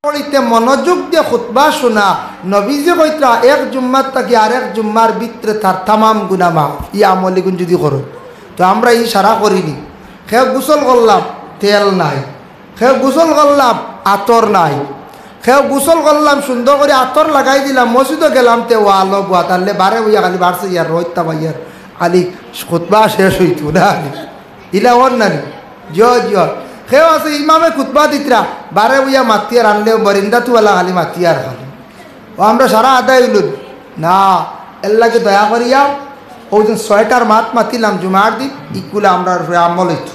পড়িতে মনোযোগ দিয়ে খুতবা শোনা নবীজি কইত্রা এক জুম্মার থাকি আরেক জুম্মার ভিতরে তার তামাম গুনাহ মাফ। ই আমলিগুন যদি করো তো আমরা ই সারা করিনি। খেয়ে গোসল করলাম তেল নাই, খেয়ে গোসল করলাম আতর নাই, খেয়ে গোসল করলাম সুন্দর করে আতর লাগাই দিলাম, মসজিদে গেলাম তে ও আলো বুয়া তাহলে বারে হইয়া খালি বাড়ছে ইয়ার রোহিতা ভাইয়ার খালি খুতবা শেষ হইত না ইলা ওর নানি জিয় সেও আছে ইমামে খুতবা দিতরা বারে বইয়া মাতিয়ার আনলেও মরিন্দাতুওয়ালা খালি মাতিয়ার খালি ও আমরা সারা আদায় হইলুন না। এল্লাকে দয়া করিয়া ওই দিন ৬টার মাত মাতিলাম জুমার দিন ইকুলে আমরা আমল হইত।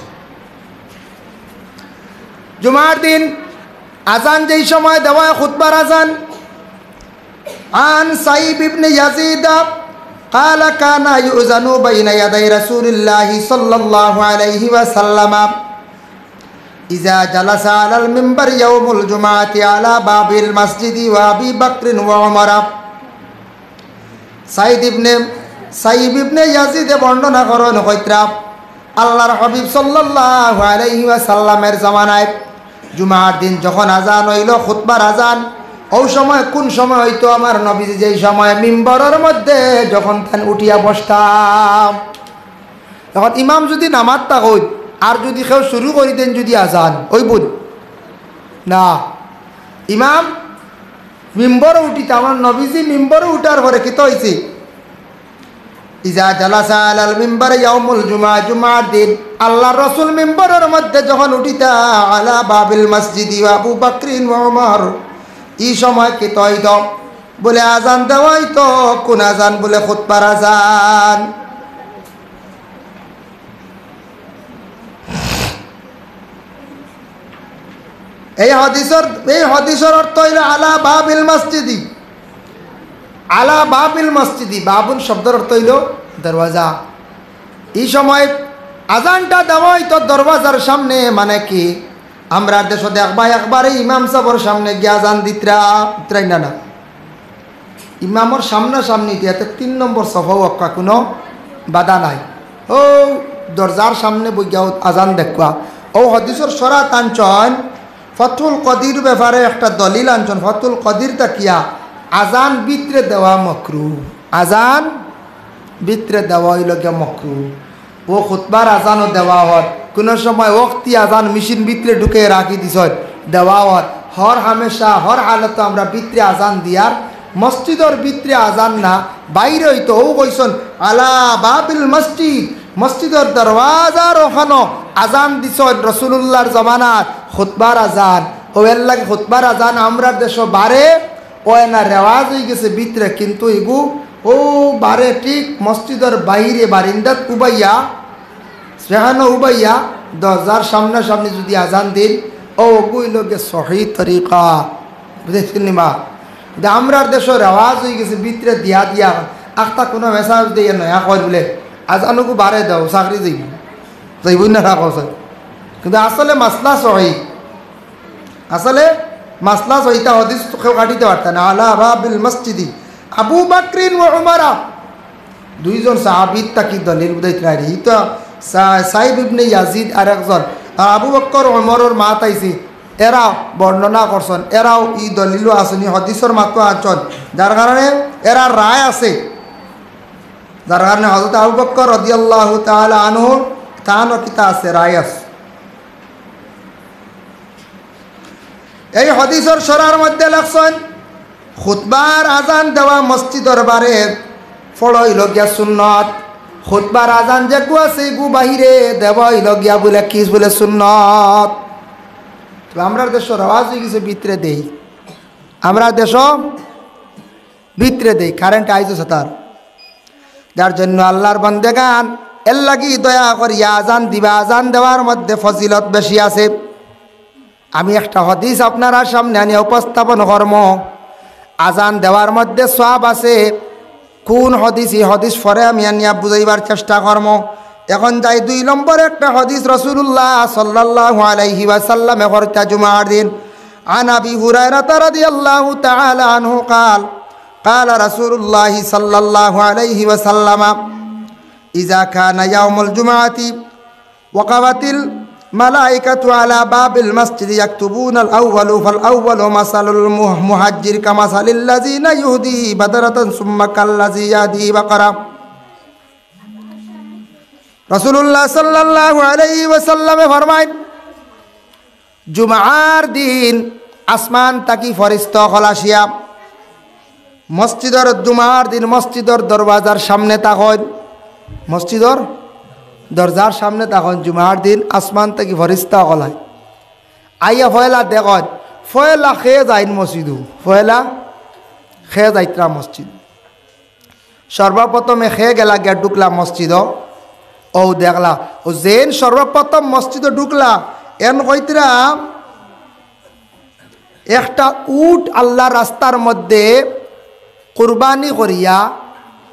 জুমার দিন আজান যেই সময় দেওয়া খুতবার আজান আন সাইব ইবনে ইয়াজিদ قال كان يؤذن بين يدي رسول الله صلى الله عليه وسلم إذا جلس على المنبر يوم الجمعة على باب المسجد وأبي بكر وعمر। সাইব ইবনে ইয়াজিদ বর্ণনা করেন কইত্রা আল্লাহর হাবিব সাল্লাল্লাহু আলাইহি ওয়াসাল্লামের জামানায় জুমার দিন যখন আজান হইল খুতবার আজান ওই সময় কোন সময় হইতো আমার নবীজি যেই সময় মিম্বরের মধ্যে যখন তান উঠিয়া বসতাম তখন ইমাম যদি নামাজটা কই আর যদি কেউ শুরু করি দেন যদি আজান ওই বুঝ না ইমাম মিম্বরে উঠিতে আমার নবীজি মিম্বরে উঠার পরে কি তো হয়েছে ইজা জালাসা আলাল মিম্বরে ইয়াউমুল জুমা জুমার দিন আল্লাহ রসুল মিম্বরের মধ্যে যখন উঠিতা আলা বাবিল মসজিদি আবু বকরিন ওয়া উমর এই সময় কি তৈদ বলে আজান দেওয়াই তো কোন আজান বলে খুতবার আজান। এই হাদিসের অর্থ হইল আলা বাবিল মসজিদি, আলা বাবিল মসজিদি বাবুল শব্দের অর্থ হইল দরওয়াজা। এই সময় আজানটা দেওয়াই তো দরওয়াজার সামনে মানে কি আমরা দেশ দেখবা একবারে ইমাম সাহর সামনে গিয়ে আজান দিতরাই না ইমামর সামনাসামনি দিয়াতে ৩ নম্বর সফাও অক্কা কোনো বাধা নাই। ও দরজার সামনে বইয়া আজান দেখবা ও হদিসর সরাত আনছন ফতুল কদির ব্যাপারে একটা দলিল আনছন। ফতুল কদির তাকিয়া আজান ভিতরে দেওয়া মকরু, আজান ভিতরে দেওয়া হইল গিয়া মকরু। ও খুতবার আজানও দেওয়া হয় কোনো সময় ওক্তি আজান মেশিন ভিতরে ঢুকে রাখি দিছ দেওয়া হয় হর হামেশা হর হালত আমরা ভিতরে আজান দিয়ার মসজিদর ভিতরে আজান না বাইরে হইতো ও কইসন আলা বাবিল মসজিদ মসজিদর দরওয়াজার ওখানো আজান দিছ রসুল্লাহর জমানাত খুতবার আজান ও এর লাগে খুতবার আজান আমরা দেশ বারে ও না রেওয়াজ হয়ে গেছে ভিতরে কিন্তু এগু ও বারে ঠিক মসজিদর বাইরে বারিন্দাত উবাইয়া সেখানে উবাইয়া দরজার সামনাসামনি যদি আজান দিন ও ওগুলোকে সহি তরিকা বুঝেছেন মা আমরা দেশের রেওয়াজ হয়ে গেছে ভিতরে দিয়া দিয়া আখতা কোনো মেসাজ দিয়ে নয়া কর বলে আজানুকু বারে দাও চাকরি যাইব না রাখো কিন্তু আসলে মাসলা সহি আসলে মাসলা সহিতা হদিস কেউ কাটিতে পারতেন আলা বাবিল মসজিদি আবু বকরিন ওয়া উমর দুইজন সাহাবীর তাকি দলিল বুঝাইতে রাই তো সাইব ইবনে ইয়াজিদ আর একজন আবু বকর ওমরের মা তাইছি এরা বর্ণনা করছেন এরাও ই দলিলও আসেনি হদিসের মাত্র আনছেন যার কারণে এরা রায় আছে যার কারণে হযরত আবু বকর রাদিয়াল্লাহু তাআলা আনহু তানো কিতা আছে রায় আছে। এই হদিসের সরার মধ্যে লেখছেন খুতবার আজান দেওয়া মসজিদের বারে ফড়ইল গিয়া সুন্নত খুতবার আজান যে গু আছে গু বাহিরে দেওয়া হইল গিয়া বলে কিস বলে সুন্নত। আমরা দেশ রেওয়াজ হয়ে গেছে ভিতরে দেই আমরা দেশ ভিতরে দেই কারেন্ট আইছে তার যার জন্য আল্লাহর বন্দেগান এর লাগি দয়া করিয়া আজান দিবা আজান দেওয়ার মধ্যে ফজিলত বেশি আছে। আমি একটা হদিস আপনারা সামনে আনি উপস্থাপন কর্ম আজান দেওয়ার মধ্যে সওয়াব আছে কোন হদিস এই হদিস পরে আমি আনিয়া বুঝাইবার চেষ্টা করব। এখন যাই 2 নম্বর একটা হদিস রাসূলুল্লাহ সাল্লাল্লাহু আলাইহি ওয়াসাল্লাম হরতা জুমার দিন আন আবি হুরায়রা রাদিয়াল্লাহু তাআলা আনহু قال قال رسول الله صلى الله عليه وسلم إذا كان يوم الجمعة وقفت মালাইকাতু আলা বাবিল মসজিদ ইয়াকতুবুনাল আউওয়ালু ফাল আউওয়ালু মাসালুল মুহাজ্জির কামাসালিল লাযিনা ইউদি বাদারাতান সুম্মা কাল্লাযী ইয়াদি বাকারা। রাসূলুল্লাহ সাল্লাল্লাহু আলাইহি ওয়াসাল্লামে ফরমায় জুমার দিন আসমান তাকি ফেরেশতা খলাসিয়া মসজিদের জুমার দিন মসজিদের দরওয়াজার সামনে তাকন, মসজিদের দরজার সামনে তখন জুমার দিন আসমান থেকে ফেরেশতা খলায় আইয়া ফয়লা দেখত ফয়লা খেয়ে যাইন মসজিদু, ফয়লা খেয়ে যাইতরা মসজিদ। সর্বপ্রথমে খেয়ে গেলা গিয়া ঢুকলা মসজিদ, ও দেখলা ও যেন সর্বপ্রথম মসজিদে ঢুকলা এন কইতরা একটা উট আল্লাহ রাস্তার মধ্যে কুরবানি করিয়া,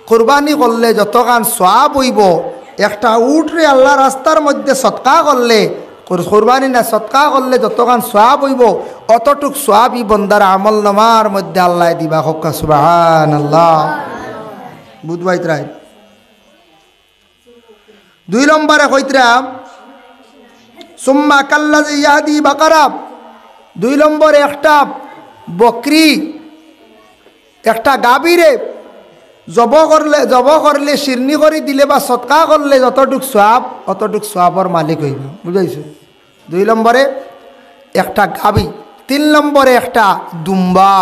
কুরবানি করলে যতখান সওয়াব হইব, একটা উটরে আল্লাহ রাস্তার মধ্যে সৎকা করলে, কুরবানি না সৎকা করলে যতখান সওয়াব হইব অতটুক সওয়াবই বন্দার আমল নামার মধ্যে আল্লাহ দিবা। হক্কা সুবহানাল্লাহ। বুঝবাইত রায়। 2 নম্বরে কইতরা সুম্মা কাল্লাযী ইয়াদি বাকারা। 2 নম্বরে একটা বকরি, একটা গাভীরে জব করলে শিরনি করে দিলে বা সৎকা করলে যতটুক সওয়াব অতটুক সওয়াবর মালিক হইব। বুঝাইছো? 2 নম্বরে একটা গাভী। 3 নম্বরে একটা দুম্বা।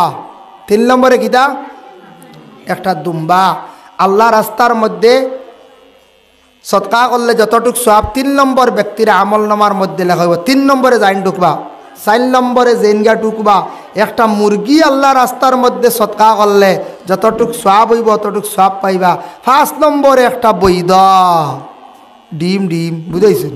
3 নম্বরে কিতা? একটা দুম্বা। আল্লাহ রাস্তার মধ্যে সৎকা করলে যতটুক সওয়াব 3 নম্বর ব্যক্তির আমল নামার মধ্যে লেখা হইব। 3 নম্বরে যাইন ঢুকবা। 4 নম্বরে জেনগা ঢুকবা। একটা মুরগি আল্লাহ রাস্তার মধ্যে সৎকা করলে যতটুক সওয়াব হইব অতটুক সওয়াব পাইবা। 5 নম্বরে একটা বৈদা ডিম। বুঝাইছেন?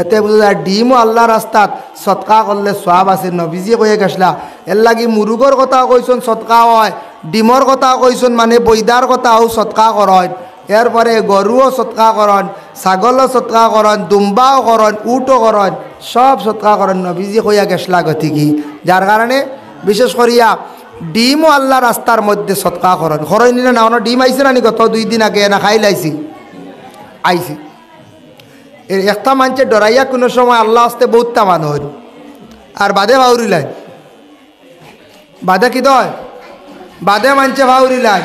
এতে বুঝা যায় ডিমও আল্লাহ রাস্তাত সৎকা করলে সওয়াব আছে। নবীজি কয়ে গেছলা এর লাগি মুরুগর কথা কইছেন সৎকা হয়, ডিমর কথা কইছেন মানে বৈদার কথাও সৎকা করেন, এরপরে গরুও সৎকা করেন, ছাগলও সৎকা করেন, দুম্বাও করেন, উটও করেন, সব সৎকা করেন। নবীজি কইয়া গেছলা গতিকি, যার কারণে বিশেষ করিয়া ডিমও আল্লাহ রাস্তার মধ্যে সৎকা করেন। খরচ নিলে না ডিম আইসে না গত 2 দিন আগে না খাই লাইছি আইসি। একটা মানুষের ডরাইয়া কোনো সময় আল্লাহ আসতে বহুতটা মান হইল আর বাদে ভাউরিলাই, বাদে কি দয় বাদে মানছে ভাউরিলাই।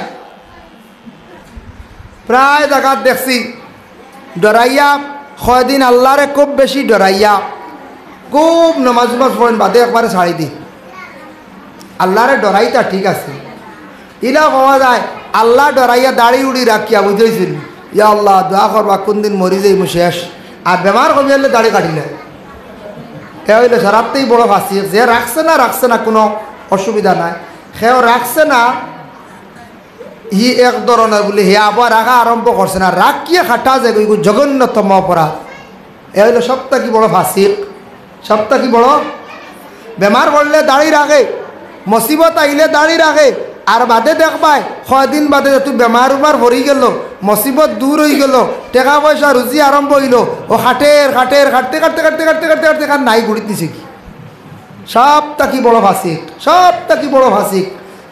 প্রায় জায়গাত দেখছি ডরাইয়া কয়দিন আল্লাহরে খুব বেশি ডরাইয়া খুব নমাজ পড়েন বাদে একবারে ছাড়ি দি। আল্লাহরে ডরাইতা ঠিক আছে, ইলা পাওয়া যায় আল্লাহ ডরাইয়া দাড়ি উড়ি রাখিয়া। বুঝেছিল? ইয়া আল্লাহ দোয়া করবা কোন দিন মরি যাই শেষ, আর বেমার কমে গেলে দাড়ি কাটিলে এ হইলে সারাতেই বড় ফাঁসি। যে রাখছে না কোনো অসুবিধা নাই, সেও রাখছে না হি এক ধরনের বলে হে আবার রাখা আরম্ভ করছে না, রাখিয়ে খাটা যে জঘন্যতম অপরাধ। এ হইলে সবটা কি বড় ফাঁসিক, সবটা কি বড়। বেমার পড়লে দাড়ি রাখে, মুসিবত আইলে দাড়ি রাখে, আর বাদে দেখবাই কয়দিন বাদে তুই বেমার উমার ভরি গেল, মুসিবত দূর হয়ে গেল, টাকা পয়সা রুজি আরম্ভ হইল, ও কাটতে নাই ঘুরিত দিছে কি। সবটা কি বড় ফাঁসিক, সবটা কি বড় ফাঁসিক।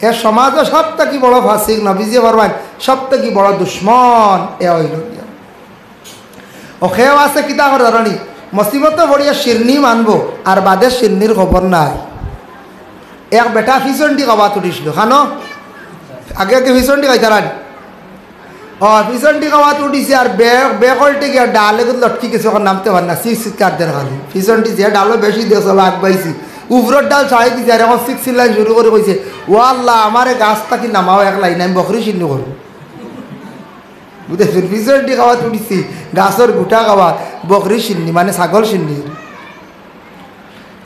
এ সমাজও সবটা কি বড় ফাঁসিক। নবীজি ফরমান সবটা কি বড় দুশ্মন। এ হইল ও খেয়েও আছে কিতা করে ধরনি মুসিবতে ভরিয়া শিরনি মানবো আর বাদে শিরনির খবর নাই। এক বেটা ফিসন্ডি কবা তুটিছিল খানো আগে ফিসন্ডি খাইতারান, ফিসন্ডি কবা তুটিছে আর বেকলটি গিয়ে ডালে লটকি গেছে, ওখানে নামতে পার না, চিৎকার দেন খালি। ফিসন্ডি যে ডালো বেশি দিয়েছে আগবাইছি, উপরের ডাল ছাড়াই দিছে, আর এখন 6 লাইন শুরু করে কইছে ও আল্লাহ আমার গাছ থাকি নামাও এক লাইন, আমি বকরি চিহ্ন করবো। বুঝেছেন? ফিসন্ডি খাওয়া তুটিছি গাছের গুটা খাওয়া বকরি সিন্নি মানে ছাগল সিন্নি।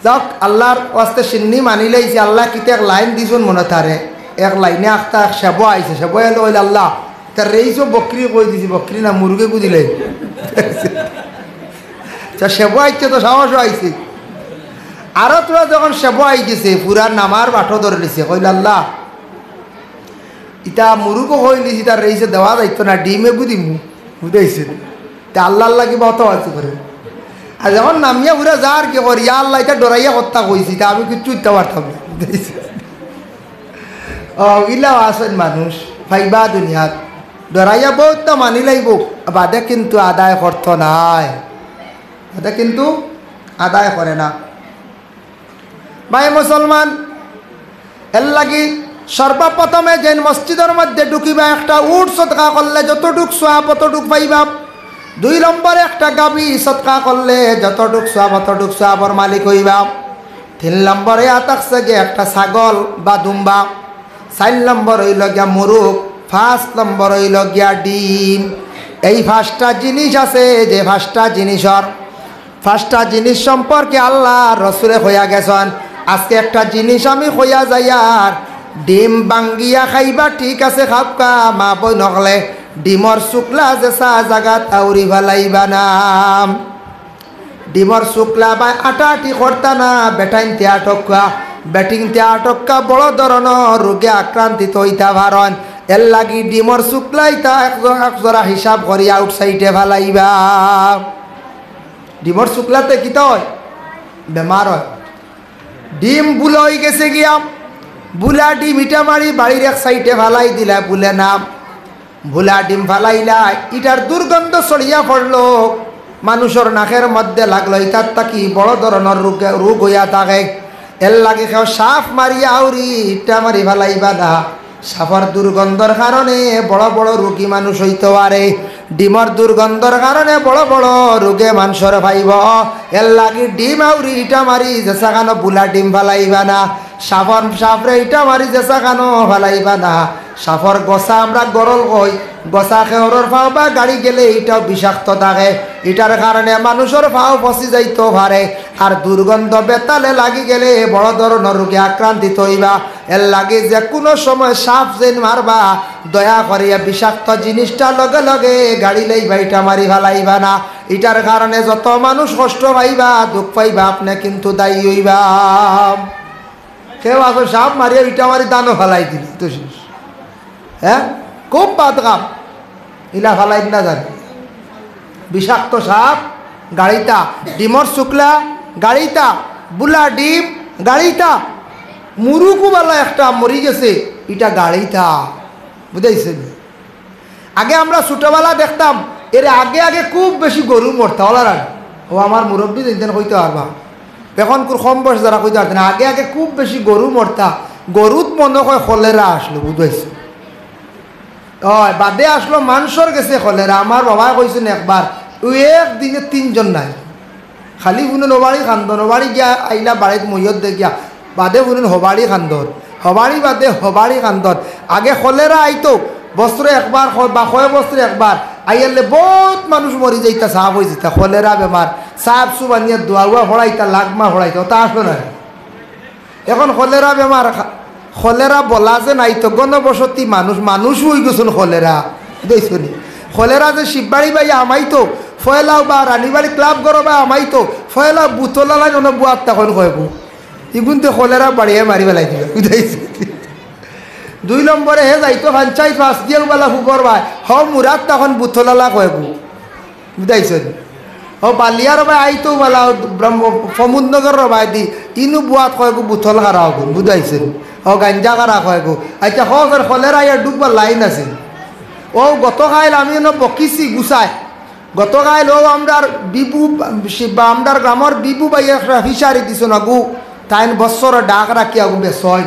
যাক আল্লাহর ওয়াস্তে সিন্নি মানি লাইছে। আল্লাহ কিতে এক লাইন দিছুন মনে তারে, এক লাইনে একটা সেব আইছে, সেব এলো হইলে আল্লাহ তার রেইসও বকরি কই দিছি, বকরি না মুরগে বুঝিলে সেব আইছে তো সাহসও আইছে। আরো তোরা যখন সেব আই গেছে পুরা নামার বাটো ধরে লিছে, কইল আল্লাহ ইটা মুরুগও কই লিছি, তার রেইসে দেওয়া যাইতো না, ডিমে বুঝিমু। বুঝাইছে? তা আল্লাহ আল্লাহ কিবা অত আছে করে। আর যখন নামিয়া পুরা যার কি করি ইয়া আল্লাহ এটা ডরাইয়া কথা কইছি, তা আমি কিচ্ছু উঠতে পারতাম না। ইলাও আসেন মানুষ ফাইবা দুনিয়াত ডরাইয়া বহুতটা মানি লাইব, বাদে কিন্তু আদায় করত নাই, বাদে কিন্তু আদায় করে না। ভাই মুসলমান, এর লাগি সর্বপ্রথমে যে মসজিদের মধ্যে ঢুকিবা একটা উট সদকা করলে যতটুক সোয়াব অতটুক পাইবা। 2 নম্বরে একটা গাবি সদকা করলে যতটুক সোয়াব অতটুক সোয়াবর মালিক হইবা। 3 নম্বরে আতাকছে গিয়ে একটা ছাগল বা দুম্বা। 4 নম্বর হইল গিয়া মুরুগ। 5 নম্বর হইল গিয়া ডিম। এই 5টা জিনিস আছে, যে 5টা জিনিসর 5টা জিনিস সম্পর্কে আল্লাহ রসুলে হইয়া গেছেন। আজকে একটা জিনিস আমি হইয়া যাই, আর ডিম বাঙ্গিয়া খাইবা ঠিক আছে খাবকা, মা বই নকলে ডিমর শুক্লা যে চা জাগাত আউরি ভালাইবা নাম। ডিমর শুক্লা বা আটাটি করতা না, বেটাইনতে আটকা, ব্যাটিংতে আটকা বড় ধরনের রোগে আক্রান্তিত হইতা ভারণ। এর লাগি ডিমর শুক্লাইতা একজোড়া হিসাব করি আউটসাইডে ভালাইবা। ডিমর শুক্লাতে কি হয়? বেমার হয়। ডিম বুলো হয়ে গেছে গিয়া, বুলা ডিম ইটা মারি বাড়ির এক সাইডে ফালাই দিলা, বুলে নাম ভুলা ডিম ফালাইলা, ইটার দুর্গন্ধ ছড়িয়া পড়লো, মানুষের নাকের মধ্যে লাগলো, ইটার তাকি বড় ধরনের রোগ হইয়া থাকে। এর লাগে কেউ সাপ মারিয়া আউরি ইটা মারি ফালাইবা না। সাপের দুর্গন্ধর কারণে বড় বড় রোগী মানুষ হইতে পারে। ডিমর দুর্গন্ধর কারণে বড় বড় রোগে মানুষের ভাইব। এর লাগি ডিম আউরি ইটা মারি যেসা কানো বুলা ডিম ফালাইবা না। সাপরে ইটা মারি যেসা কানো ফালাইবা না। সাপর গছা আমরা গরল কই, গছা খেওরের ফাও বা গাড়ি গেলে এটাও বিষাক্ত থাকে, এটার কারণে মানুষের ফাও ফসি যাইতে পারে। আর দুর্গন্ধ বেতালে লাগি গেলে বড় ধরনের রোগে আক্রান্তিত হইবা। এর লাগে যে কোনো সময় সাপ যেন মারবা, দয়া করিয়া বিষাক্ত জিনিসটা লগে লগে গাড়ি লইবা, ইটা মারি ফেলাইবা না। এটার কারণে যত মানুষ কষ্ট পাইবা, দুঃখ পাইবা, আপনি কিন্তু দায়ী হইবা। কেউ আসো সাপ মারিয়া ইটা মারি দানও ফেলাই দিলি তো শেষ। হ্যাঁ, খুব বাদ কাম, ইলা ফালাই না জানি। বিষাক্ত সাপ গাড়িটা, ডিমর শুক্লা গাড়িটা, বুলা ডিম গাড়িটা, মুরুকুবালা একটা মরি গেছে, এটা গাড়িটা, বুঝাইছেন? আগে আমরা ছোটবেলা দেখতাম, এর আগে আগে খুব বেশি গরু মরতা ওলার। ও আমার মুরব্বী দিন কইতে পারবা, এখন কম বয়স যারা কইতে পারতেন, আগে আগে খুব বেশি গরু মরতা। গরুত মনে হয় কলেরা আসলো, বুঝাইছে? হয় বাদে আসলো মানুষের গেছে কলেরা। আমার বাবা কইছেন একবার, ওই একদিনে 3 জন নাই, খালি শুনেন হবাড়ি খান্দন, হবাড়ি গিয়া আইলা বাড়িত মহিয়ত দেখিয়া বাদে শুনেন হবাড়ি খান্দন, হবাড়ি বাদে হবাড়ি খান্দন। আগে কলেরা আইতো বছরে একবার বা 6 বছরে একবার, আইয়ালে বহুত মানুষ মরি যাইতা, সাপ হয়ে যেতা, কলেরা বেমার, সাপ সুপ আনিয়া দোয়া হড়াইতা, লাগমা হড়াইতা, তা আসলো না। এখন কলেরা বেমার, কলেরা বলা যে নাই তো, গণবসতি মানুষ, মানুষ হয়ে গেছেন কলেরা, দেখছেন? কলেরা যে শিববাড়ি বাই আমাইতো, ফয়লাও বা রানীবাড়ি ক্লাব করো বা আমাইতো, ফয়লাও বুতলাই অনেক বুয়ার তখন কয়ব, এগুন তো কলেরা বাড়িয়ে মারি পেলাই দিবে, বুঝাইছে? 2 নম্বরে হে যাইতো পঞ্চায়েত পাস দিয়ে বেলা ফুকর ভাই, হ মুরাদ তখন বুতলালা কয়ব, বুঝাইছেন? ও বালিয়ার ভাই আইতো বেলা সমুদ্রনগর ভাই দি ইনু বুয়াত কয়ব বুতল কারা হব, বুঝাইছেন? ও গাঞ্জা কারা কয়ব। আচ্ছা হর কলেরা ইয়ার ডুববার লাইন আছে। ও গতকাল আমি বকিছি গুছাই, গতকাল ও আমরা বিবু আমরা গ্রামের বিবু বাই একটা ফিসারি দিছ না গু, তাই বছর ডাক রাখি আগু বেসয়।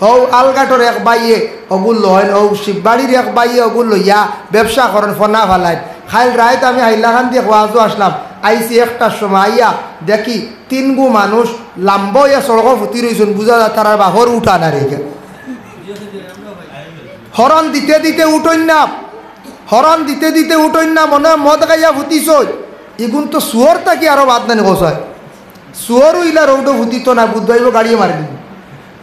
ও আলগাটর এক বাইয়ে অগুল লয়, ও শিববাড়ির এক বাইয়ে অগুল লইয়া ব্যবসা করেন, ফনা ফালাই। খাইল রায়ত আমি হাইলাখান দিয়ে খোয়াজও আসলাম, আইসি 1টার সময় আইয়া দেখি 3 গু মানুষ লাম্ব ইয়া সড়ক ফুটি রয়েছেন, বুঝা যায় তারা বাহর উঠা না রেখে। হরণ দিতে দিতে উঠইন না, হরণ দিতে দিতে উঠইন না, মনে মদ গাইয়া ফুটিছ। এগুন তো শুয়োর তাকি আরো বাদ নেন গোসায়, শুয়োর ইলা রৌটো ফুটিত না, বুধবাইব গাড়িয়ে মারি নিব।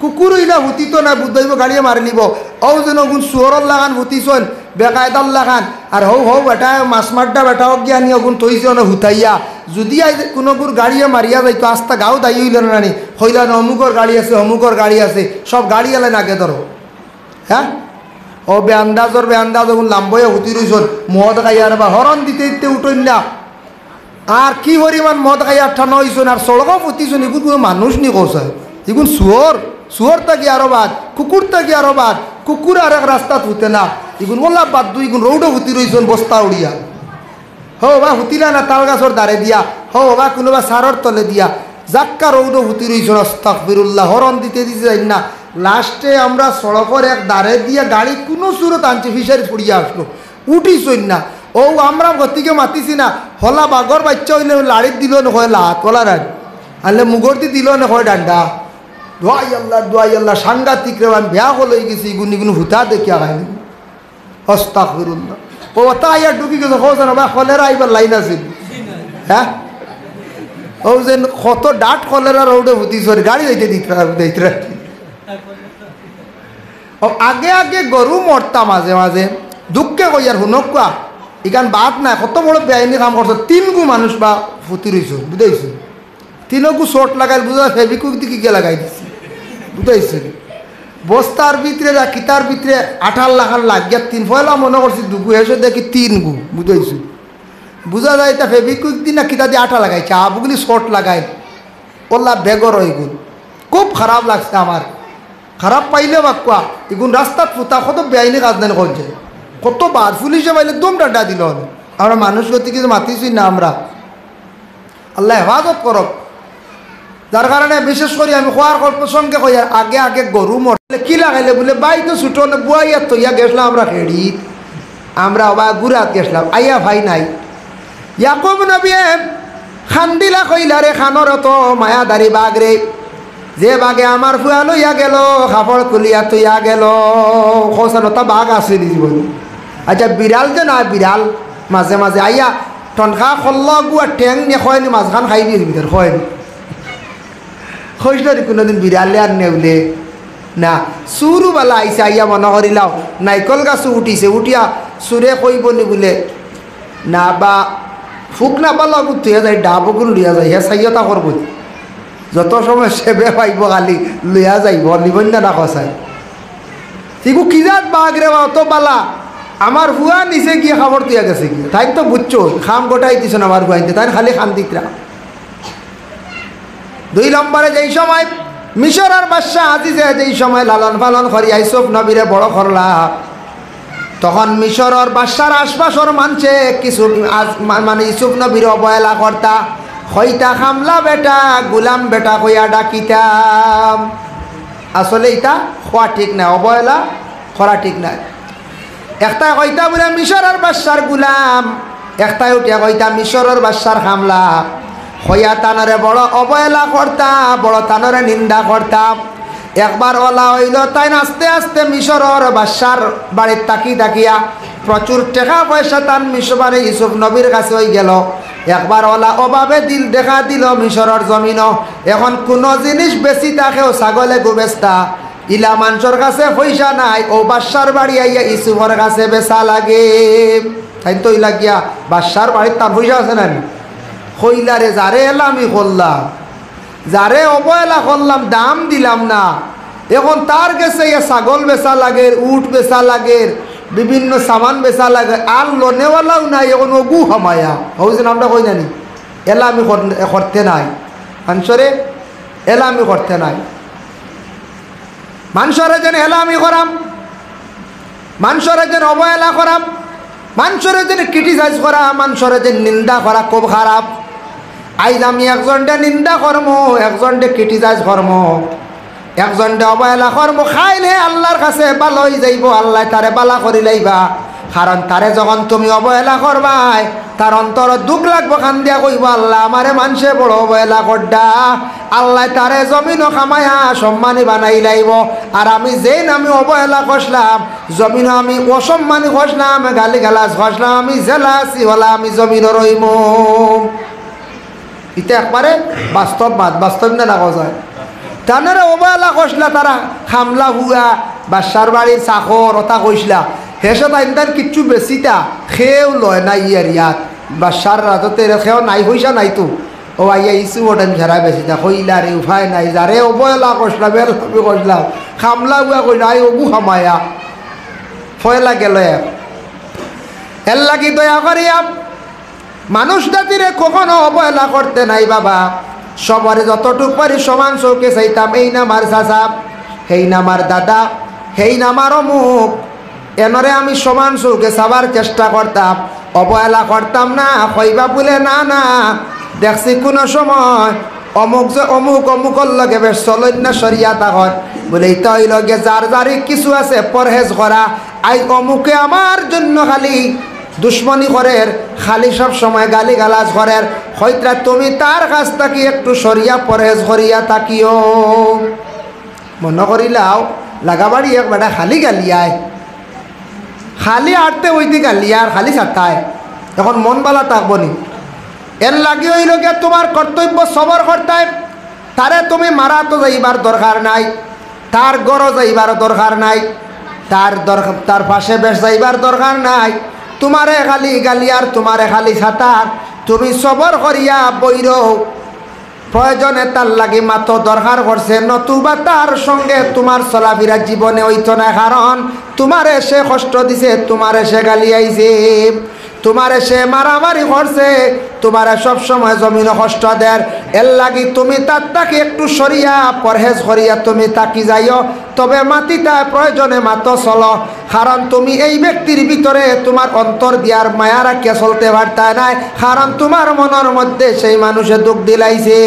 কুকুর ইলা ফুটিত না, বুধবাইব গাড়িয়ে মারি নিব। ও যেন গুণ শুয়োর লাগান ফুটিছন, বেকায়দার লাগান। আর হৌ হৌ বেটা মাছ মারটা বেটাও গিয়া নিয়ে গুণ তৈছে না হুতাইয়া। যদি কোনো গুর গাড়িয়ে মারিয়া যাইতো, আস্তা গাও দায়ী হইল না, নানি হইলা না অমুকর গাড়ি আছে, অমুকর গাড়ি আছে, সব গাড়ি এলেন আগে ধরো। হ্যাঁ, ও বেআন্দাজর বেআন্দাজ ওগুন লাম্বইয়া হুতি রইছন, মদ খাইয়ার বা হরণ দিতে দিতে উঠইন না। আর কি পরিমাণ মদ খাইয়া ঠান্ডা হইছন, আর সড়কও ফুটিছন, এগুন কোনো মানুষ নি কৌশায়, এগুন শুয়োর। শুয়োর থাকি আরো বাদ, কুকুর থাকি আরো বাদ, কুকুর আর এক রাস্তাত হুতে না, এগুন ওলা বাদ দুই গুণ রৌডো হুতি রইছন বস্তা উড়িয়া। হো বা হুতিলা না তাল গাছর দাঁড়ে দিয়া হো বা কোনোবা সারর তলে দিয়া জাক্কা রৌদ হুতি রইছ আস্তাগফিরুল্লাহ হরন দিতে দিতে যাই না। লাস্টে আমরা সড়কের এক দাঁড়ে দিয়ে গাড়ি কোনো সুরত আনছি ফিসারি ছড়িয়ে আসলো উঠিছই না। ও আমরা গতিকে মাতিছি না হলা বাগর বাচ্চা হইলে লাড়ির দিল নয় লাত ওলা রাখ আনলে মুগরতি দিল নয় ডান্ডা দোয়াই আল্লাহ সাংঘাতিক রে আমি বেয়া হয়ে গেছি গুনি গুনি হুতা দেখিয়া খাইনি আস্তাগফিরুল্লাহ। ও তাই আর ঢুকি গেছে হোসেন বা কলেরা আইবার লাইন আছে হ্যাঁ ও যে কত ডাট কলেরা রৌডে হুতিস গাড়ি হইতে দিতে রাখি। আগে আগে গরু মরতা মাঝে মাঝে দুঃখে কইয়ার হুনকা ইখান বাদ নাই কত বড় বেআইনি কাম করছো 3 গু মানুষ বা ফুটি রইছ বুঝাইছ 3 গু শর্ট লাগাই বুঝা ফেবিকুইক দিকে গিয়ে লাগাই দিছি বুঝাইছ বস্তার ভিতরে কিতার ভিতরে 18 লাখ লাগিয়া 3 পয়লা মনে করছি দুগু এসে দেখি 3 গু বুঝাইছ বুঝা যায় তা ফেবিকুইক দিন না কিতা দিয়ে আঠা লাগাইছে আবুগুলি শর্ট লাগাই ওল্লা বেগর হইগুন খুব খারাপ লাগছে আমার। খারাপ পাইলে বাক্যা এগুন রাস্তাত ফুটা কত বেআইনি কাজ দেন করছে কতবার পুলিশে পাইলে দম ডান্ডা দিল আমরা মানুষ গতি কিছু মাতিছি না আমরা আল্লাহ হেফাজত করক। যার কারণে বিশেষ করে আমি খোয়ার প্রসঙ্গে কই আগে আগে গরু মরলে কি লাগাইলে বলে বাই তো ছুটো বুয়াইয়া তৈয়া গেছিলাম আমরা খেড়ি আমরা বা গুড়াত গেছিলাম আইয়া ভাই নাই ইয়াকুব নবী খান্দিলা কইলা রে খানর তো মায়াদারি বাঘ রে যে বাঘে আমার ফুয়া লইয়া গেল কাপড় খুলিয়া তৈয়া গেল খোসানতা বাঘ আছে জীবন। আচ্ছা বিড়াল যে না বিড়াল মাঝে মাঝে আইয়া টনখা খল্ল গুয়া ঠেং নিয়ে খয়নি মাঝখান খাই দিয়ে ভিতর খয়নি খোঁজলি কোনোদিন বিড়ালে আর নেউলে না চুরুবালা আইসে আইয়া মনে করিলাও নাইকল গাছও উঠিছে উঠিয়া চুরে কইবনি বলে না বা ফুক না পালা থইয়া যায় ডাবগুলো লিয়া যায় হে চাইয়তা করব যত সময় সেবে পাইব খালি লইয়া যাইব নিবন্যা না কসাই ঠিকু কিজাত বাঘ রে বা অত পালা আমার হুয়া নিচে গিয়ে খাবার দিয়া গেছে গিয়ে তাই তো বুঝছো খাম গোটাই দিছ না আমার হুয়াইতে তাই খালি খান দিতরা। 2 নম্বরে যেই সময় মিশর আর বাদশাহ আজিজে যেই সময় লালন পালন করি ইউসুফ নবীরে বড় করলা তখন মিশর আর বাদশার আশপাশর মানছে কিছু মানে ইউসুফ নবীর অবহেলা করতা হইতা খামলা বেটা গুলাম বেটা কইয়া ডাকিতাম। আসলে এটা খোয়া ঠিক নাই অবহেলা করা ঠিক নাই। একটা কইতা বলে মিশরের বাদশার গুলাম একটাই উঠিয়া কইতা মিশরের বাদশার খামলা হইয়া তানরে বড় অবহেলা করতা বড় তানরে নিন্দা করতাম। একবার ওলা হইল তাই আস্তে আস্তে মিশরের বাদশার বাড়ির তাকি তাকিয়া প্রচুর টাকা পয়সা তান মিশরে ইউসুফ নবীর কাছে হয়ে গেল। একবার ওলা অভাবে দিল দেখা দিল মিশরের জমিন এখন কোনো জিনিস বেশি থাকেও ছাগলে গুবেস্তা ইলা মানুষের কাছে পয়সা নাই ও বাদশার বাড়ি আইয়া ইউসুফের কাছে বেচা লাগে তাই তো ইলা গিয়া বাদশার বাড়ির তার পয়সা আছে না কইলারে যারে এলামি করলাম যারে অবহেলা করলাম দাম দিলাম না এখন তার কাছে ছাগল বেচা লাগে উট বেচা লাগে বিভিন্ন সামান বেচা লাগে আর লোনেওয়ালাও নাই এখন অগু হামায়া হয়েছে আমরা কই জানি এলামি করতে নাই মানুষরে এলামি করতে নাই মানুষরে যেন এলামি করাম মানুষরে যেন অবহেলা করাম মানুষরে যেন ক্রিটিসাইজ করা মানুষরে যেন নিন্দা করা খুব খারাপ। আইজ আমি একজনটা নিন্দা কর্ম একজনটা ক্রিটিসাইজ কর্ম একজনটা অবহেলা কর্ম খাইলে আল্লাহর কাছে ভালো হয়ে যাইব আল্লাহ তারে বালা করি লাইবা কারণ তারে যখন তুমি অবহেলা করবাই তার অন্তর দুঃখ লাগবো খান দিয়া কইব আল্লাহ আমারে মানুষে বড় অবহেলা করডা আল্লাহ তারে জমিন খামায়া সম্মানী বানাই লাইব আর আমি যেই আমি অবহেলা করলাম জমিন আমি অসম্মানী করলাম গালি গালাজ করলাম আমি জেলাসি হলা আমি জমিন রইম এটা একবারে বাস্তব না দেখা যায়। তানারা অবহেলা করছিলা তারা খামলা হুয়া বাদশার বাড়ির চাকর ওটা কইসলা হেসে তাই কিচ্ছু বেশিটা খেয়েও লয় না ইয়াত বাদশার রাজতে খেয়েও নাই পয়সা নাই তো ও আইয়া ইসু ওটেন ঘেরা বেশিটা কইলা রে উপায় নাই যারে অবহেলা করছিলাম বেলভাবে করছিলাম খামলা হুয়া কইলা আই অবু খামায়া ফয়লা গেল এর লাগি দয়া করিয়া মানুষ জাতিরে কখনো অবহেলা করতে নাই বাবা সবারে যতটুক পারি সমান চৌকে চাইতাম এই নামার চাচা হেই নামার দাদা হেই নামার অমুক এনরে আমি সমান চৌকে চাবার চেষ্টা করতাম অবহেলা করতাম না কইবা বলে না না দেখছি কোনো সময় অমুক যে অমুক অমুকর লগে বেশ চলেন না শরিয়াত আগত বলে এইটা ওই লগে যার যারই কিছু আছে পরহেজ করা আই অমুকে আমার জন্য খালি দুশ্মনী করের খালি সব সময় গালি গালাজ করের হয়তো তুমি তার কাছ থেকে একটু সরিয়া পরহেজ করিয়া থাকিও। মনে করিলাও লাগাবাড়ি এক বেটা খালি গালিয়ায় খালি আটতে ওইতে গালিয়া আর খালি ছাটায় এখন মন বালা থাকবো নি। এর লাগি হইল গিয়া তোমার কর্তব্য সবর করতে তারে তুমি মারা তো যাইবার দরকার নাই, তার গড় যাইবার দরকার নাই, তার পাশে বেশ যাইবার দরকার নাই। তোমারে খালি গালিয়ার তোমারে খালি ছাতার তুমি সবর করিয়া বইর প্রয়োজনে তার লাগি মাত্র দরকার করছে নতুবা তার সঙ্গে তোমার চলাফেরা জীবনে হইতো না, কারণ তোমারে সে কষ্ট দিছে, তোমারে সে গালি আইছে, তোমারে সে মারামারি করছে, তোমারে সবসময় জমিন কষ্ট দেয়। এর লাগি তুমি তার তাকে একটু সরিয়া পরহেজ করিয়া তুমি তাকি যাইও, তবে মাতিতায় প্রয়োজনে মাতো চলো, কারণ তুমি এই ব্যক্তির ভিতরে তোমার অন্তর দিয়ার মায়া রাখিয়া চলতে পারতায় নাই, কারণ তোমার মনের মধ্যে সেই মানুষে দুঃখ দিলাইছে।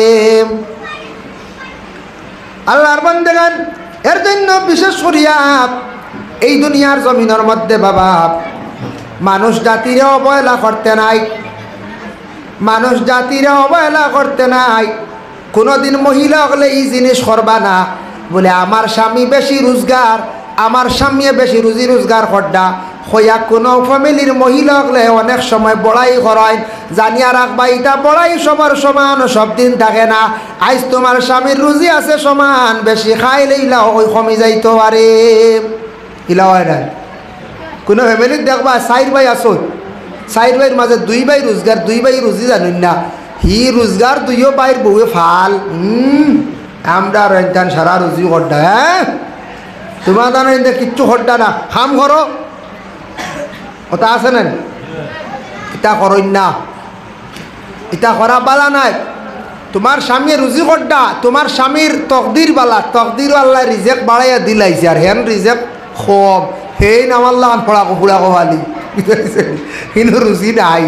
আল্লাহর বান্দাগণ, এর জন্য বিশেষ করিয়া এই দুনিয়ার জমিনের মধ্যে বাবা মানুষ জাতিরে অবহেলা করতে নাই, মানুষ জাতিরে অবহেলা করতে নাই। কোনোদিন মহিলা হলে এই জিনিস করবা না বলে আমার স্বামী বেশি রোজগার, আমার স্বামী বেশি রুজি রোজগার করডা হইয়া কোনো ফ্যামিলির মহিলা হলে অনেক সময় বড়াই করায়। জানিয়া রাখবা এটা বড়াই সবার সমান সব দিন থাকে না। আজ তোমার স্বামীর রুজি আছে সমান, বেশি খাইলে ইলাও ওই কমে যাইতে পারে, ইলাও হয় না। কোনো ফ্যামিলির দেখবা 4 ভাই আসো, 4 ভাইয়ের মাঝে 2 ভাই রোজগার, 2 ভাই রুজি জানুন না, হি রোজগার 2 ভাইয়ের বউয়ে ফাল। আমরা রেন্টান সারা রুজি করডা, হ্যাঁ তোমার জানো কিচ্ছু করডা না, খাম করো ওটা আছে না, এটা করই না, এটা করা বালা নাই। তোমার স্বামী রুজি করডা, তোমার স্বামীর তকদির বালা, তকদির আল্লাহ রিজেক্ট বাড়াইয়া দিলাইছে, আর হেন রিজেক্ট কম, সেই নামাল্লা ফোড়া ফুড়া কবালি, কিন্তু রুজি নাই।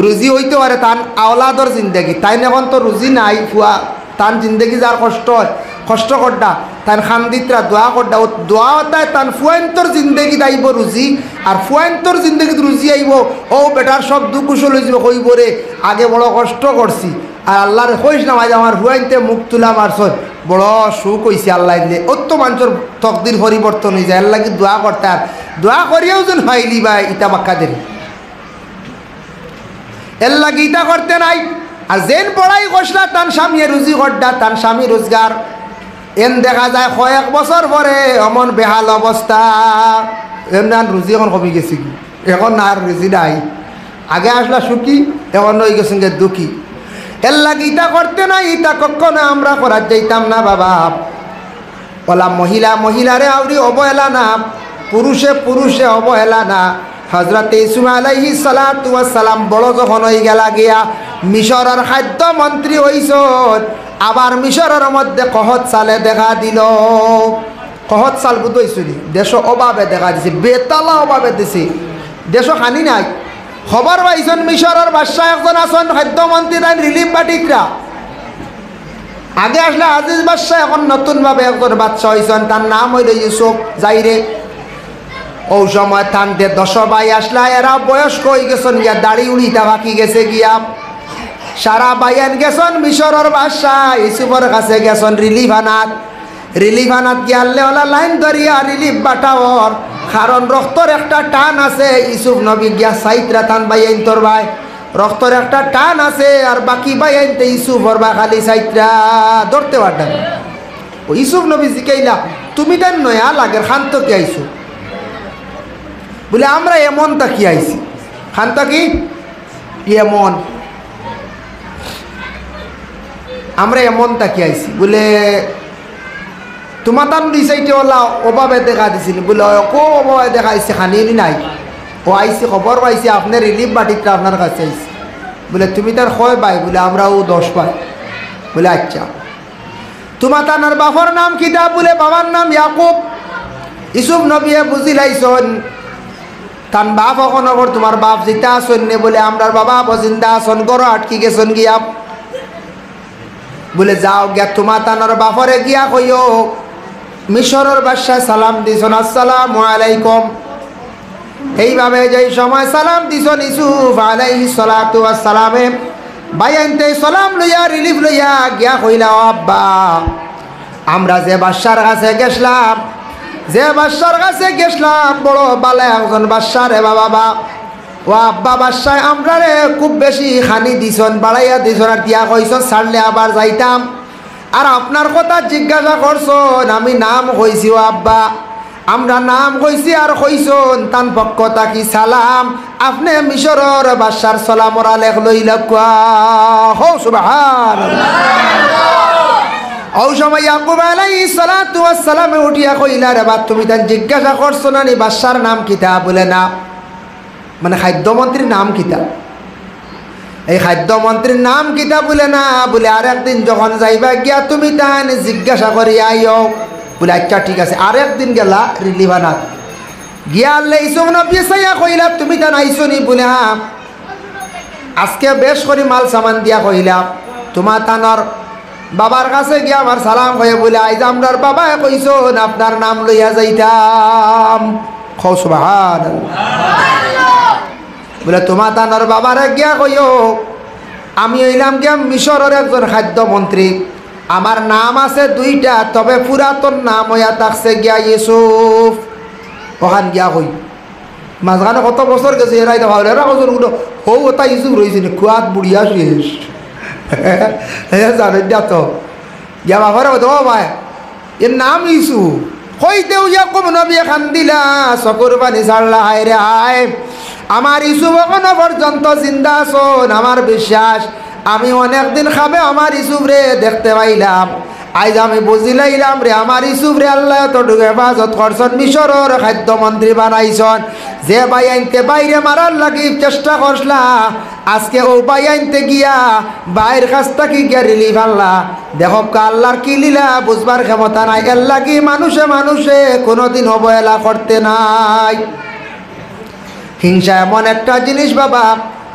রুজি হইতে পারে তান আওলাদর জিন্দগি, তাই এখন তো রুজি নাই ফুয়া, তান জিন্দগি যার কষ্ট হয় কষ্ট করডা, তান খান্দিতরা দোয়া করডা, ও দোয়া হতায় তান ফুয়ান্তর জিন্দগিত আইব রুজি, আর ফুয়ান্তর জিন্দগিত রুজি আইব। ও বেটার সব দুঃখ কুশল হয়েছিল, কইব রে আগে বড় কষ্ট করছি, আর আল্লাহরে কইস না মাঝে আমার ফুয়াইনতে মুখ তুলা মারছত, বড় সুখ হয়েছে আল্লাহ দিলে। অত মানুষের তকদির পরিবর্তন হয়ে যায়, আল্লাহকে দোয়া করতে, আর দোয়া করিয়াও যেন হইলি বা ইটা বাক্কা দেন, এর লাগে ইটা করতে নাই। আর যেন পড়াই কষলা তান স্বামী রুজি করডা, তান স্বামী রোজগার, এন দেখা যায় কয়েক বছর পরে অমন বেহাল অবস্থা, এমন রুজি এখন কমে গেছে, কি এখন না আর রুজি নাই। আগে আসলা সুখী, এখন হয়ে গেছেন গে দুঃখী। এর লাগে ইটা করতে নাই, ইটা কখনো আমরা করার যাইতাম না বাবা। বলা মহিলা মহিলারে আউরি অবহেলা না, পুরুষে পুরুষে অবহেলা না। হজরত ইসুফ আলাইহিস সালাতু ওয়াস সালাম বড় যখন হয়ে গেলা গিয়া মিশরের খাদ্য মন্ত্রী হইছ, আবার মিশরের মধ্যে কহত সালে দেখা দিল। কহত সাল বুঝইছুনি দেশ অভাবে দেখা দিছে, বেতালা অভাবে দিছে, দেশ খানি নাই। খবর পাইছেন মিশরের বাদশাহ একজন আছেন খাদ্যমন্ত্রী, তাই রিলিফ বাটিকরা আগে আসলে আজিজ বাদশাহ, এখন নতুনভাবে একজন বাদশাহ হয়েছেন, তার নাম হইল ইউসুফ জাইরে। ও সময় থানতে 10 ভাই আসলা, এরা বয়স্ক হয়ে গেছেন গিয়া, দাড়ি উড়িটা বাকি গেছে গিয়া, সারা বাইয়ান গেছেন মিশরের বাদশাহ ইউসুফের কাছে গেছেন রিলিফ আনাত। রিলিফ আনাত গিয়ালে ওলা লাইন ধরিয়া রিলিফ বাটাওর, কারণ রক্তর একটা টান আছে। ইউসুফ নবী গিয়া সাইতরা টান বাইয়াইন তোর ভাই, রক্তর একটা টান আছে, আর বাকি বাইয়াইনতে ইউসুফর বা খালি সাইতরা ধরতে পারতেন। ও ইউসুফ নবী জিকাইলা তুমি দেন নয়া লাগের খান্ত কি আইসু, বলে আমরা এমন তাকি আইছি। খান্ত কি এমন, আমরা এমন তাকি আইছি, বলে তোমার তান দুই সাইডে ওলা অভাবে দেখা দিছিল, বলে কো অভাবে দেখা আইসি, খানি নাই। ও আইসি খবর পাইছি আপনার রিলিফ বাটিটা আপনার কাছে আইসি। বলে তুমি তার কয় ভাই, বলে আমরাও 10 ভাই। বলে আচ্ছা তোমার তানার বাবার নাম কি দা, বলে বাবার নাম ইয়াকুব। ইউসুফ নবী বুঝিলাইছন তান বাপ এখন তোমার বাপ যেটা আসন নে, বলে আমরার বাবা জিন্দা আসন, গড় আটকি গেছেন গিয়া। বলে যাও গিয়া তোমা তানোর বাপরে গিয়া কইও মিশরের বাদশাহ সালাম দিছন আসসালামু আলাইকুম। এইভাবে যেই সময় সালাম দিছন ইউসুফ আলাইহিস সালাতু ওয়াস সালামে বাইনতে সালাম লইয়া রিলিফ লইয়া গিয়া কইলা আব্বা আমরা যে বাদশার কাছে গেছলাম বড় বালা একজন বাদশা রে বাবা ও আব্বা বাদশাহ আমরা রে খুব বেশি খানি দিছন বাড়াইয়া দিছন আর দিয়া কইছন ছাড়লে আবার যাইতাম আর আপনার কথা জিজ্ঞাসা করছন আমি নাম কইছি ও আব্বা আমরা নাম কইছি আর কইছন তান পক্ষ তাকি সালাম আপনি মিশরের বাদশার সালামর আলেখ লইলা কুয়া হো সুবহানাল্লাহ। ও সময় ইয়াকুব আলাইহিস সালাতু ওয়াস সালামে উঠিয়া কইলা রে বা তুমি তান জিজ্ঞাসা করছো না নি বাদশার নাম কিতা বলে না মানে খাদ্যমন্ত্রীর নাম কিতা এই খাদ্যমন্ত্রীর নাম কিতা বলে না বলে আরেকদিন যখন যাইবা গিয়া তুমি তান জিজ্ঞাসা করি আইও বলে আচ্ছা ঠিক আছে আরেকদিন গেলা রিলিভানাত গিয়া আল্লাহ ইসুফ নবী সাইয়া কইলা তুমি তান আইছো নি বলে হ্যাঁ আজকে বেশ করে মাল সামান দিয়া কইলা তোমার তানর বাবার কাছে গিয়া আমার সালাম হয়ে বলে আইজ আমরার বাবা কইছন আপনার নাম লইয়া যাইতাম খাও সুবহানাল্লাহ। বলে তোমার তানোর বাবারে গিয়া কইও আমি হইলাম গিয়া মিশরের একজন খাদ্যমন্ত্রী আমার নাম আছে দুইটা তবে পুরাতন নাম হইয়া থাকছে গিয়া ইউসুফ ওখান গিয়া কই মাঝখানে কত বছর গেছে এরাই তো ভাবলে এরা কজন উঠো হৌ ওটা ইউসুফ রয়েছে কুয়াত বুড়িয়া শেষ জানেন না তো গিয়া বাবারে ও ভাই এর নাম ইউসুফ কইতেও ইয়াকুব নবী কান্দিলা চকুর পানি ছাড়লা হায় রে হায় আমার ইউসুফ এখনো পর্যন্ত জিন্দা আছেন আমার বিশ্বাস আমি অনেকদিন খাবে আমার ইউসুফ রে দেখতে পাইলাম আজ আমি বুঝিলাইলাম রে আমার ইউসুফ রে আল্লাহ এতটুকু হেফাজত করছেন মিশরের খাদ্যমন্ত্রী বানাইছন যে বাই আনতে বাইরে মারার লাগি চেষ্টা করছলা আজকে ও বাই আনতে গিয়া বাইরের কাছ থেকে গিয়া রিলিফ আল্লাহ দেখো আল্লাহর কি লীলা বুঝবার ক্ষমতা নাই এর লাগি মানুষে কোনোদিন অবহেলা করতে নাই। হিংসা এমন একটা জিনিস বাবা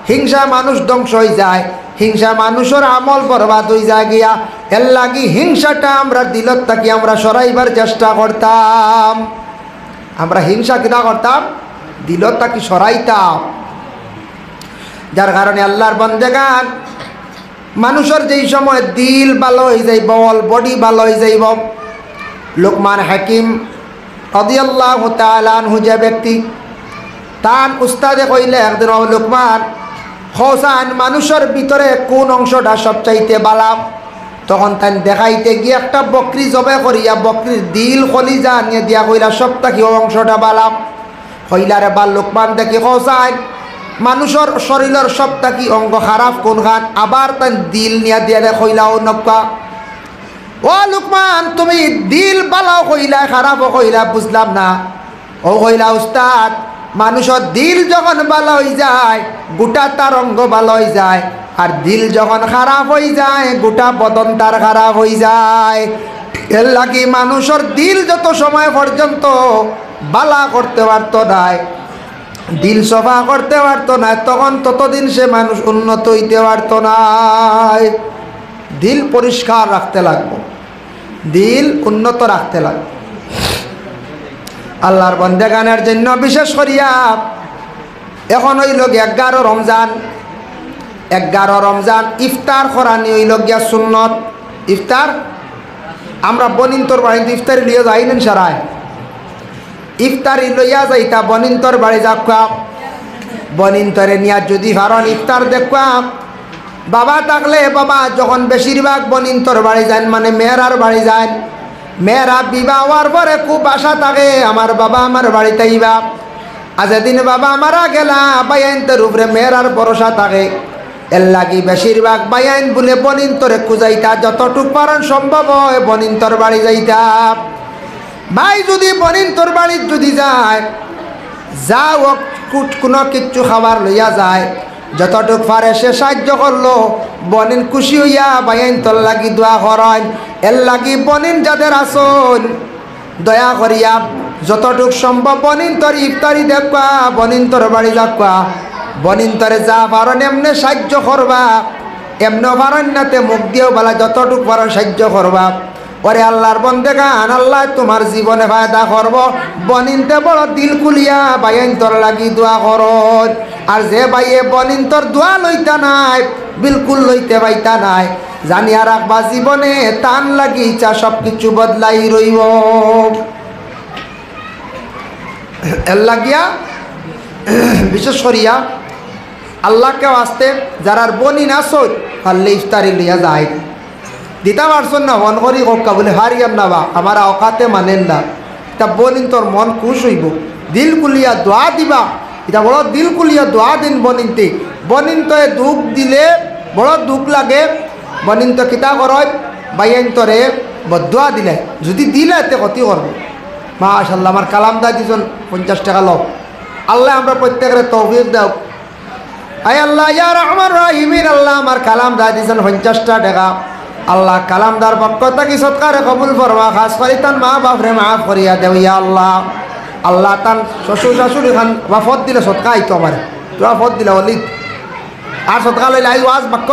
হিংসা মানুষ ধ্বংস হয়ে যায় হিংসা মানুষের আমল বরবাদ হয়ে যায় গিয়া এর লাগি হিংসাটা আমরা দিলত থাকি আমরা সরাইবার চেষ্টা করতাম আমরা হিংসা কিনা করতাম দিলত থাকি সরাইতাম যার কারণে আল্লাহর বান্দাগান মানুষের যেই সময় দিল ভালো হয়ে যাইব বডি ভালো হয়ে যাইব লোকমান হাকিম রাদিয়াল্লাহু তাআলা আনহু যে ব্যক্তি তান উস্তাদে কইলে একদিন লোকমান হোসান মানুষের ভিতরে কোন অংশটা সবচাইতে বালা তখন তাই দেখাইতে গিয়ে একটা বকরি জবে করিয়া বকরির দিল কলিজা নিয়ে দিয়া কইলা সবটা কি অংশটা বালা কইলারে বাল লোকমান দেখি হোসান মানুষের শরীরের সবটা কি অঙ্গ খারাপ কোন খান আবার তাই দিল নিয়ে দিয়া কইলা ও নক্কা ও লোকমান তুমি দিল বালাও কইলা খারাপও কইলা বুঝলাম না ও কইলা উস্তাদ মানুষের দিল যখন ভালো হয়ে যায় গোটা তার অঙ্গ ভালো হয়ে যায় আর দিল যখন খারাপ হয়ে যায় গোটা বদন তার খারাপ হয়ে যায় এর লাগি মানুষের দিল যত সময় পর্যন্ত বালা করতে পারত নাই দিল সফা করতে পারত না তখন ততদিন সে মানুষ উন্নত হইতে পারত নাই। দিল পরিষ্কার রাখতে লাগবে দিল উন্নত রাখতে লাগবে আল্লাহর বন্দেগানের জন্য বিশেষ করিয়া এখন হইল 11 রমজান ইফতার করানি হইল গিয়া সুন্নত ইফতার আমরা বনিন্তর বাড়িতে ইফতারি লিয়ে যাইলেন সারায় ইফতারি লইয়া যাইতা বনিন্তর বাড়ি যাকা বনিন্তরে নিয়া যদি ভারণ ইফতার দেখা বাবা থাকলে বাবা যখন বেশিরভাগ বনিন্তর বাড়ি যান মানে মেয়েরার বাড়ি যান মেয়েরা বিবাহ হওয়ার পরে খুব আশা থাকে আমার বাবা আমার বাড়িতে আইবা আজ দিন বাবা মারা গেলা বাইনতের উপরে মেয়েরার ভরসা থাকে এর লাগি বেশিরভাগ বাইন বলে বনিন্তরে খুঁজাইতা যতটুক পারণ সম্ভব হয় বনিন্তর বাড়ি যাইতা ভাই যদি বনিন্তর বাড়ি যদি যায় যাও কোনো কিচ্ছু খাবার লইয়া যায় যতটুক পারে সে সাহায্য করলো বনিন খুশি হইয়া বাইনতর লাগি দোয়া করেন এর লাগি বনিন যাদের আসন দয়া করিয়া যতটুক সম্ভব বনিন্তর ইফতারি দেখবা বনিন্তর বাড়ি যাবা বনিন্তরে যা পারো এমনি সাহায্য করবা এমন পারন্যাতে মুখ দিয়েও বলা যতটুক পারো সাহায্য করবা। ওরে আল্লাহর বন্দেগান, আল্লাহ তোমার জীবনে ফায়দা করব। বনিনতে বড় দিল কুলিয়া বাইন তোর লাগি দোয়া করত। আর যে বাইয়ে বনিন তোর দোয়া লইতা নাই, বিলকুল লইতে পাইতা নাই, জানিয়া রাখবা জীবনে টান লাগি চা সব কিছু বদলাই রইব। এর লাগিয়া বিশেষ করিয়া আল্লাহকে আসতে যারা বনিন আসত পারলে ইফতারি লইয়া যায় দিতা পারছেন না, মন করি কক্কা বলে হারিয়াম না বা আমার অকাতে মানেন না, তা বনিন তোর মন খুশ হইব। দিল কুলিয়া দোয়া দিবা, এটা বড় দিল কুলিয়া দোয়া দিন বনিনতে। বনিন তো দুঃখ দিলে বড় দুঃখ লাগে। বনিন তো কিতা করয় বাইন তরে বদুয়া দিলে, যদি দিলে এতে ক্ষতি করবো। মাশাল্লাহ, আমার কালাম দা দিছেন 50 টাকা লোক। আল্লাহ আমরা প্রত্যেকের তৌফিক দাও। আয় আল্লাহ ইয়া রহমান রহিমিন, আল্লাহ আমার কালাম দা দিছেন 50টা টাকা। আল্লাহ কালামদার পক্ষ থেকে সৎকারে কবুল ফরমা, খাস করি তান মা বাপরে মাফ করিয়া দেও ইয়া আল্লাহ। আল্লাহ তান শ্বশুর শাশুড়ি খান ওয়াফত দিলে সৎকা আইতো আমার, তোরা ফত দিলে অলিত আর সৎকা লইলে আই ওয়াজ বাক্য